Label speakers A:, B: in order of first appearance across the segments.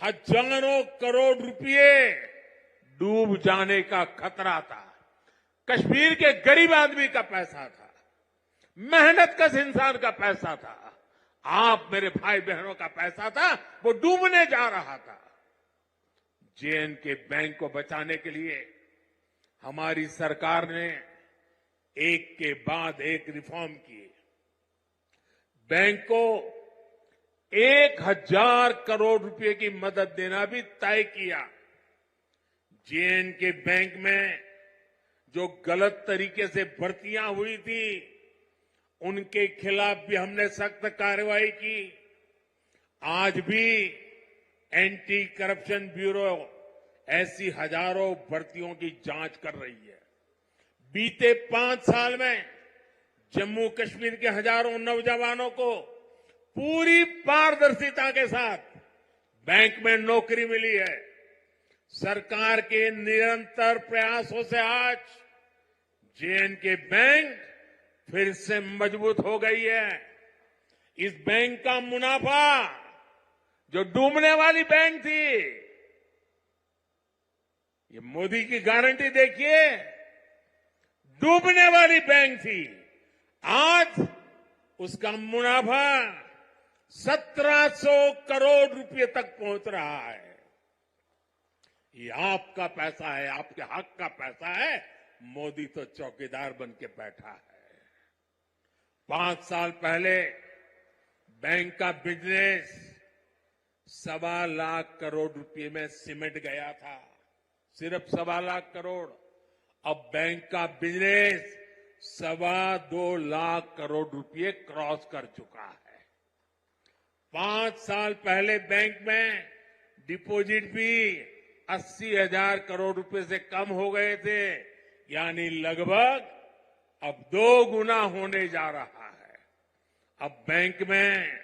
A: हजारों करोड़ रुपए डूब जाने का खतरा था। कश्मीर के गरीब आदमी का पैसा था, मेहनतकश इंसान का पैसा था, आप मेरे भाई बहनों का पैसा था, वो डूबने जा रहा था। जेएनके बैंक को बचाने के लिए हमारी सरकार ने एक के बाद एक रिफॉर्म किए। बैंक को 1000 करोड़ रुपए की मदद देना भी तय किया। जेएनके बैंक में जो गलत तरीके से भर्तियां हुई थी, उनके खिलाफ भी हमने सख्त कार्रवाई की। आज भी एंटी करप्शन ब्यूरो ऐसी हजारों भर्तियों की जांच कर रही है। बीते 5 साल में जम्मू कश्मीर के हजारों नौजवानों को पूरी पारदर्शिता के साथ बैंक में नौकरी मिली है। सरकार के निरंतर प्रयासों से आज जेएनके बैंक फिर से मजबूत हो गई है। इस बैंक का मुनाफा, जो डूबने वाली बैंक थी, ये मोदी की गारंटी देखिए, डूबने वाली बैंक थी, आज उसका मुनाफा 1700 करोड़ रुपए तक पहुंच रहा है। ये आपका पैसा है, आपके हक का पैसा है। मोदी तो चौकीदार बन के बैठा है। 5 साल पहले बैंक का बिजनेस 1.25 लाख करोड़ रुपए में सिमट गया था, सिर्फ 1.25 लाख करोड़। अब बैंक का बिजनेस 2.25 लाख करोड़ रुपए क्रॉस कर चुका है। 5 साल पहले बैंक में डिपॉजिट भी 80,000 करोड़ रुपए से कम हो गए थे, यानी लगभग अब 2 गुना होने जा रहा है। अब बैंक में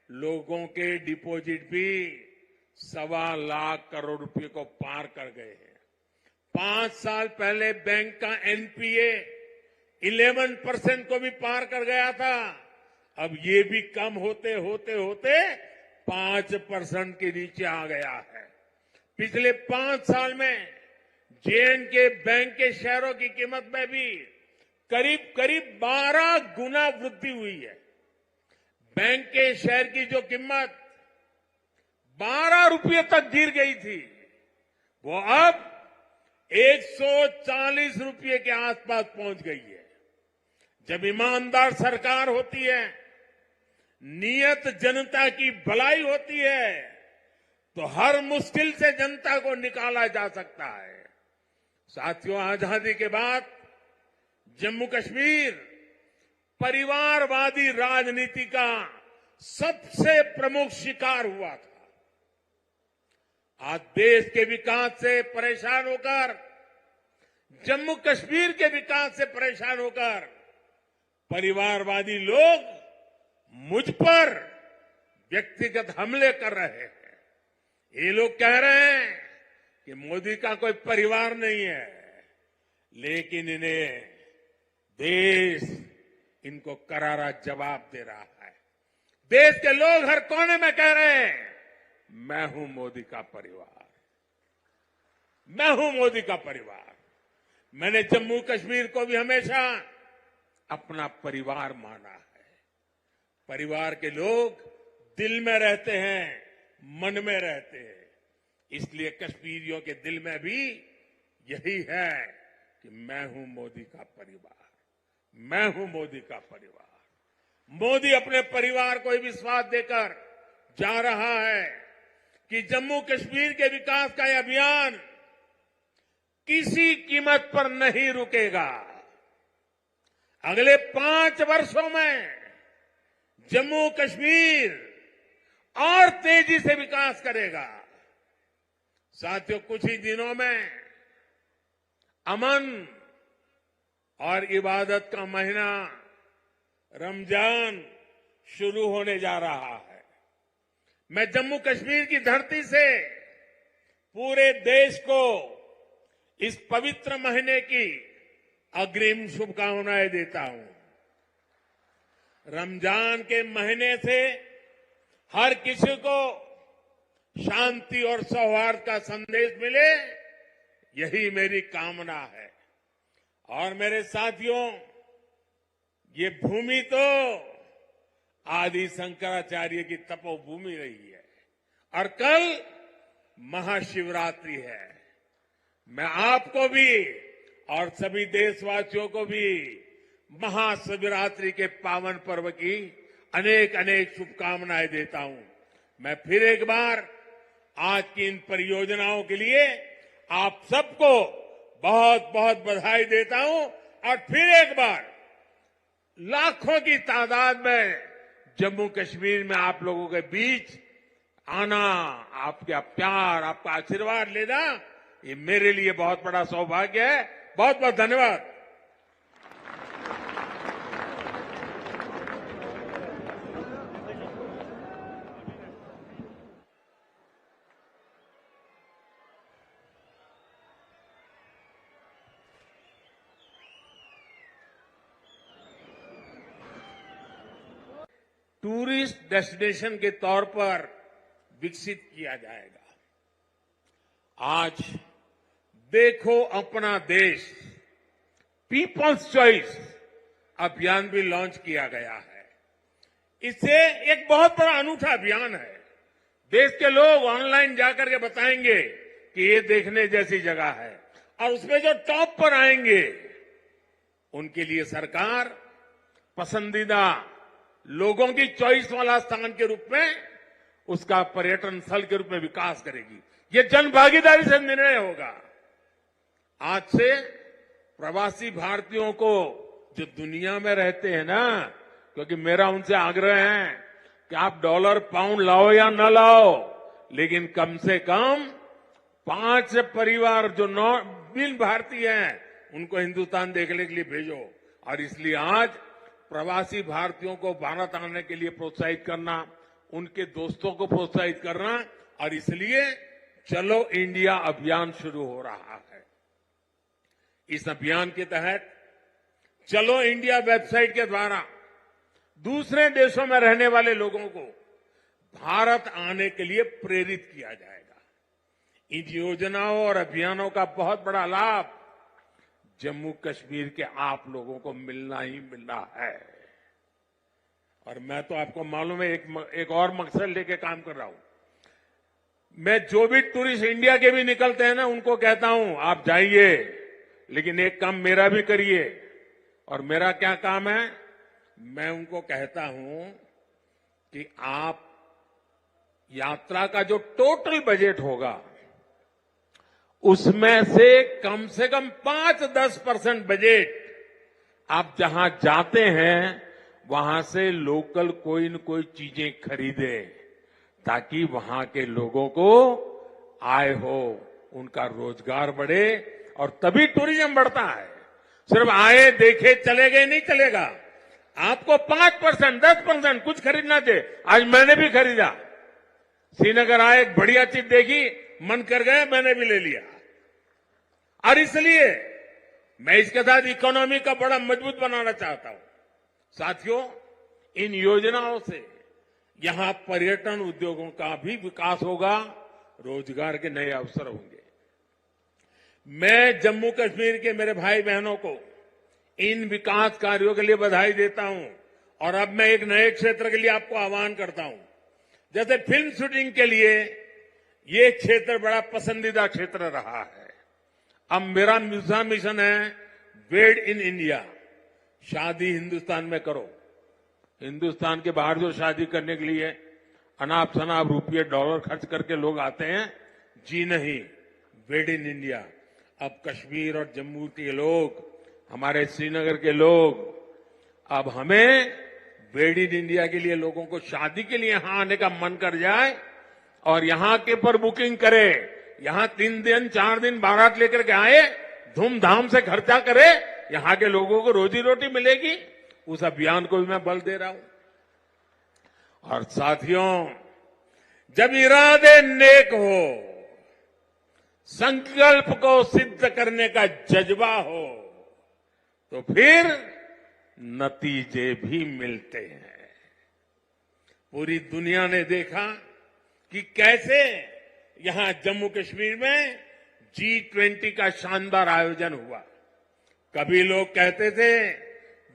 A: लोगों के डिपॉजिट भी 1.25 लाख करोड़ रुपए को पार कर गए हैं। 5 साल पहले बैंक का एनपीए 11% को भी पार कर गया था। अब ये भी कम होते होते होते 5% के नीचे आ गया है। पिछले 5 साल में जेएनके बैंक के शेयरों की कीमत में भी करीब करीब 12 गुना वृद्धि हुई है। बैंक के शेयर की जो कीमत 12 रुपये तक गिर गई थी, वो अब 140 रुपये के आसपास पहुंच गई है। जब ईमानदार सरकार होती है, नियत जनता की भलाई होती है, तो हर मुश्किल से जनता को निकाला जा सकता है। साथियों, आजादी के बाद जम्मू कश्मीर परिवारवादी राजनीति का सबसे प्रमुख शिकार हुआ था। आज देश के विकास से परेशान होकर, जम्मू कश्मीर के विकास से परेशान होकर परिवारवादी लोग मुझ पर व्यक्तिगत हमले कर रहे हैं। ये लोग कह रहे हैं कि मोदी का कोई परिवार नहीं है, लेकिन इन्हें देश इनको करारा जवाब दे रहा है। देश के लोग हर कोने में कह रहे हैं, मैं हूं मोदी का परिवार, मैं हूं मोदी का परिवार। मैंने जम्मू कश्मीर को भी हमेशा अपना परिवार माना है। परिवार के लोग दिल में रहते हैं, मन में रहते हैं। इसलिए कश्मीरियों के दिल में भी यही है कि मैं हूं मोदी का परिवार, मैं हूं मोदी का परिवार। मोदी अपने परिवार को विश्वास देकर जा रहा है कि जम्मू कश्मीर के विकास का यह अभियान किसी कीमत पर नहीं रुकेगा। अगले 5 वर्षों में जम्मू कश्मीर और तेजी से विकास करेगा। साथियों, कुछ ही दिनों में अमन और इबादत का महीना रमजान शुरू होने जा रहा है। मैं जम्मू कश्मीर की धरती से पूरे देश को इस पवित्र महीने की अग्रिम शुभकामनाएं देता हूं। रमजान के महीने से हर किसी को शांति और सौहार्द का संदेश मिले, यही मेरी कामना है। और मेरे साथियों, ये भूमि तो आदि शंकराचार्य की तपोभूमि रही है और कल महाशिवरात्रि है। मैं आपको भी और सभी देशवासियों को भी महाशिवरात्रि के पावन पर्व की अनेक अनेक शुभकामनाएं देता हूं। मैं फिर एक बार आज की इन परियोजनाओं के लिए आप सबको बहुत बहुत बधाई देता हूं और फिर एक बार लाखों की तादाद में जम्मू कश्मीर में आप लोगों के बीच आना, आपका प्यार, आपका आशीर्वाद लेना, ये मेरे लिए बहुत बड़ा सौभाग्य है। बहुत बहुत धन्यवाद। टूरिस्ट डेस्टिनेशन के तौर पर विकसित किया जाएगा। आज देखो अपना देश पीपल्स चॉइस अभियान भी लॉन्च किया गया है। इससे एक बहुत बड़ा अनूठा अभियान है। देश के लोग ऑनलाइन जाकर के बताएंगे कि ये देखने जैसी जगह है और उसमें जो टॉप पर आएंगे उनके लिए सरकार पसंदीदा लोगों की चॉइस वाला स्थान के रूप में उसका पर्यटन स्थल के रूप में विकास करेगी। ये जन भागीदारी से निर्णय होगा। आज से प्रवासी भारतीयों को जो दुनिया में रहते हैं ना, क्योंकि मेरा उनसे आग्रह है कि आप डॉलर पाउंड लाओ या न लाओ, लेकिन कम से कम 5 परिवार जो बिन भारतीय हैं उनको हिंदुस्तान देखने के लिए भेजो। और इसलिए आज प्रवासी भारतीयों को भारत आने के लिए प्रोत्साहित करना, उनके दोस्तों को प्रोत्साहित करना, और इसलिए चलो इंडिया अभियान शुरू हो रहा है। इस अभियान के तहत चलो इंडिया वेबसाइट के द्वारा दूसरे देशों में रहने वाले लोगों को भारत आने के लिए प्रेरित किया जाएगा। इन योजनाओं और अभियानों का बहुत बड़ा लाभ जम्मू कश्मीर के आप लोगों को मिलना ही मिलना है। और मैं तो आपको मालूम है एक और मकसद लेके काम कर रहा हूं। मैं जो भी टूरिस्ट इंडिया के भी निकलते हैं ना, उनको कहता हूं आप जाइए, लेकिन एक काम मेरा भी करिए। और मेरा क्या काम है? मैं उनको कहता हूं कि आप यात्रा का जो टोटल बजट होगा उसमें से कम 5-10% बजट आप जहां जाते हैं वहां से लोकल कोई न कोई चीजें खरीदे, ताकि वहां के लोगों को आय हो, उनका रोजगार बढ़े, और तभी टूरिज्म बढ़ता है। सिर्फ आए देखे चले गए नहीं चलेगा। आपको 5%, 10% कुछ खरीदना चाहिए। आज मैंने भी खरीदा। श्रीनगर आए, एक बढ़िया चीज देखी, मन कर गया, मैंने भी ले लिया। और इसलिए मैं इसके साथ इकोनॉमी का बड़ा मजबूत बनाना चाहता हूं। साथियों, इन योजनाओं से यहां पर्यटन उद्योगों का भी विकास होगा, रोजगार के नए अवसर होंगे। मैं जम्मू कश्मीर के मेरे भाई बहनों को इन विकास कार्यों के लिए बधाई देता हूं। और अब मैं एक नए क्षेत्र के लिए आपको आह्वान करता हूं। जैसे फिल्म शूटिंग के लिए ये क्षेत्र बड़ा पसंदीदा क्षेत्र रहा है। अब मेरा मिशन है वेड इन इंडिया, शादी हिंदुस्तान में करो। हिंदुस्तान के बाहर जो शादी करने के लिए अनाप शनाप रुपये डॉलर खर्च करके लोग आते हैं, जी नहीं, वेड इन इंडिया। अब कश्मीर और जम्मू के लोग, हमारे श्रीनगर के लोग, अब हमें वेड इन इंडिया के लिए लोगों को शादी के लिए यहां आने का मन कर जाए और यहां के पर बुकिंग करे, यहां 3 दिन 4 दिन बारात लेकर के आए, धूमधाम से खर्चा करे, यहां के लोगों को रोजी रोटी मिलेगी। उस अभियान को भी मैं बल दे रहा हूं। और साथियों, जब इरादे नेक हो, संकल्प को सिद्ध करने का जज्बा हो, तो फिर नतीजे भी मिलते हैं। पूरी दुनिया ने देखा कि कैसे यहां जम्मू कश्मीर में G20 का शानदार आयोजन हुआ। कभी लोग कहते थे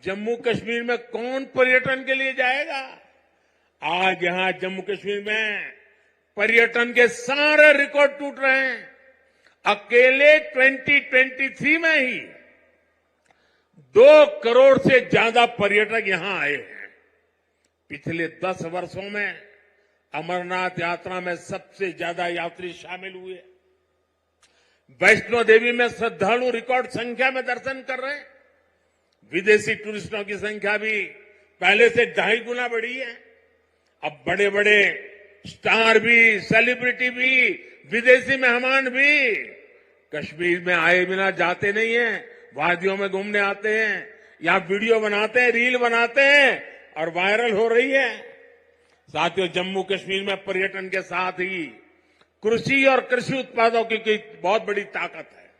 A: जम्मू कश्मीर में कौन पर्यटन के लिए जाएगा। आज यहां जम्मू कश्मीर में पर्यटन के सारे रिकॉर्ड टूट रहे हैं। अकेले 2023 में ही 2 करोड़ से ज्यादा पर्यटक यहां आए हैं। पिछले 10 वर्षों में अमरनाथ यात्रा में सबसे ज्यादा यात्री शामिल हुए। वैष्णो देवी में श्रद्धालु रिकॉर्ड संख्या में दर्शन कर रहे हैं। विदेशी टूरिस्टों की संख्या भी पहले से 2.5 गुना बढ़ी है। अब बड़े बड़े स्टार भी, सेलिब्रिटी भी, विदेशी मेहमान भी कश्मीर में आए बिना जाते नहीं हैं। वादियों में घूमने आते हैं, यहां वीडियो बनाते हैं, रील बनाते हैं और वायरल हो रही है। साथियों, जम्मू कश्मीर में पर्यटन के साथ ही कृषि और कृषि उत्पादों की बहुत बड़ी ताकत है।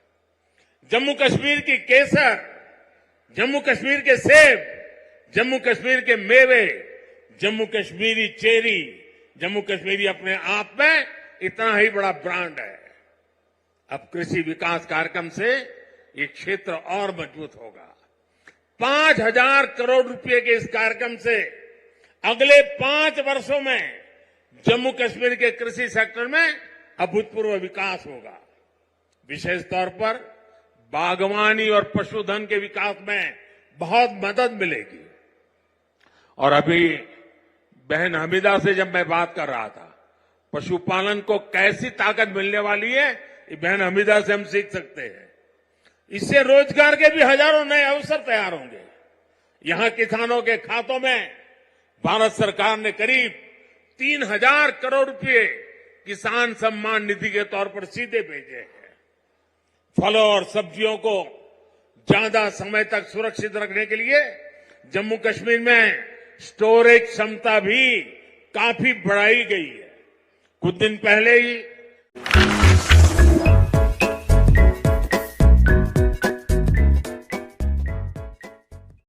A: जम्मू कश्मीर की केसर, जम्मू कश्मीर के सेब, जम्मू कश्मीर के मेवे, जम्मू कश्मीरी चेरी, जम्मू कश्मीरी अपने आप में इतना ही बड़ा ब्रांड है। अब कृषि विकास कार्यक्रम से ये क्षेत्र और मजबूत होगा। 5,000 करोड़ रुपए के इस कार्यक्रम से अगले 5 वर्षों में जम्मू कश्मीर के कृषि सेक्टर में अभूतपूर्व विकास होगा। विशेष तौर पर बागवानी और पशुधन के विकास में बहुत मदद मिलेगी। और अभी बहन हमीदा से जब मैं बात कर रहा था, पशुपालन को कैसी ताकत मिलने वाली है, ये बहन हमीदा से हम सीख सकते हैं। इससे रोजगार के भी हजारों नए अवसर तैयार होंगे। यहां किसानों के खातों में भारत सरकार ने करीब 3,000 करोड़ रुपए किसान सम्मान निधि के तौर पर सीधे भेजे हैं। फलों और सब्जियों को ज्यादा समय तक सुरक्षित रखने के लिए जम्मू कश्मीर में स्टोरेज क्षमता भी काफी बढ़ाई गई है। कुछ दिन पहले ही